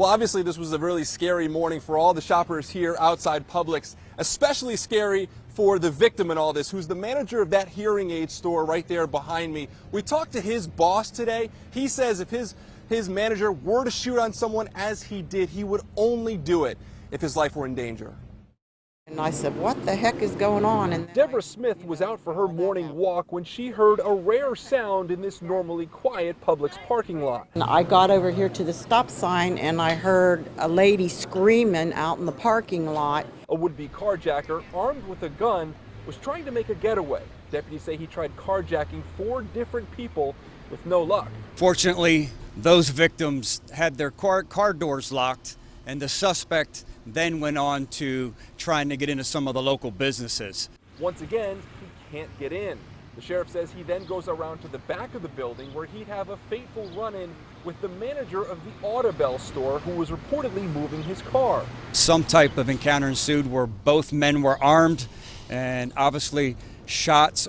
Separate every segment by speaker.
Speaker 1: Well, obviously this was a really scary morning for all the shoppers here outside Publix, especially scary for the victim in all this, who's the manager of that hearing aid store right there behind me. We talked to his boss today. He says if his manager were to shoot on someone as he did, he would only do it if his life were in danger.
Speaker 2: And I said, what the heck is going on? And
Speaker 1: Deborah Smith was out for her morning walk when she heard a rare sound in this normally quiet Publix parking lot.
Speaker 2: I got over here to the stop sign and I heard a lady screaming out in the parking lot.
Speaker 1: A would-be carjacker armed with a gun was trying to make a getaway. Deputies say he tried carjacking 4 different people with no luck.
Speaker 3: Fortunately, those victims had their car doors locked, and the suspect then went on to trying to get into some of the local businesses.
Speaker 1: Once again, he can't get in. The sheriff says he then goes around to the back of the building where he'd have a fateful run-in with the manager of the Audubell store who was reportedly moving his car.
Speaker 3: Some type of encounter ensued where both men were armed, and obviously shots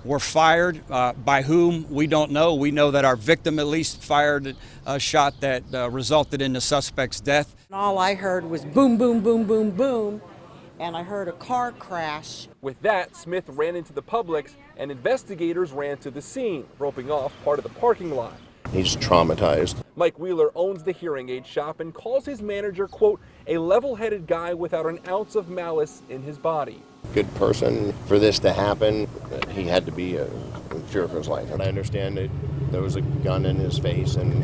Speaker 3: were fired. By whom, we don't know. We know that our victim at least fired a shot that resulted in the suspect's death.
Speaker 2: And all I heard was boom, boom, boom, boom, boom, and I heard a car crash.
Speaker 1: With that, Smith ran into the Publix and investigators ran to the scene, roping off part of the parking lot.
Speaker 4: He's traumatized.
Speaker 1: Mike Wheeler owns the hearing aid shop and calls his manager, quote, a level-headed guy without an ounce of malice in his body.
Speaker 4: Good person. For this to happen, he had to be in fear of his life. And I understand that there was a gun in his face, and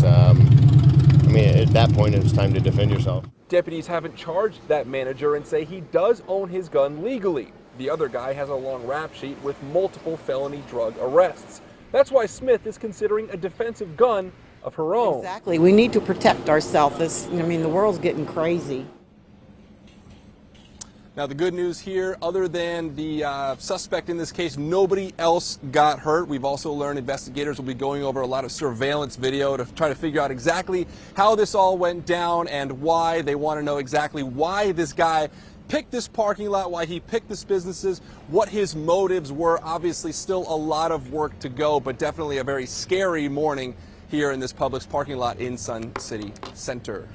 Speaker 4: I mean, at that point, it's time to defend yourself.
Speaker 1: Deputies haven't charged that manager and say he does own his gun legally. The other guy has a long rap sheet with multiple felony drug arrests. That's why Smith is considering a defensive gun of her own.
Speaker 2: Exactly. We need to protect ourselves. I mean, the world's getting crazy.
Speaker 1: Now, the good news here, other than the suspect in this case, nobody else got hurt. We've also learned investigators will be going over a lot of surveillance video to try to figure out exactly how this all went down and why. They want to know exactly why this guy picked this parking lot, why he picked this businesses, what his motives were. Obviously, still a lot of work to go, but definitely a very scary morning here in this Publix parking lot in Sun City Center.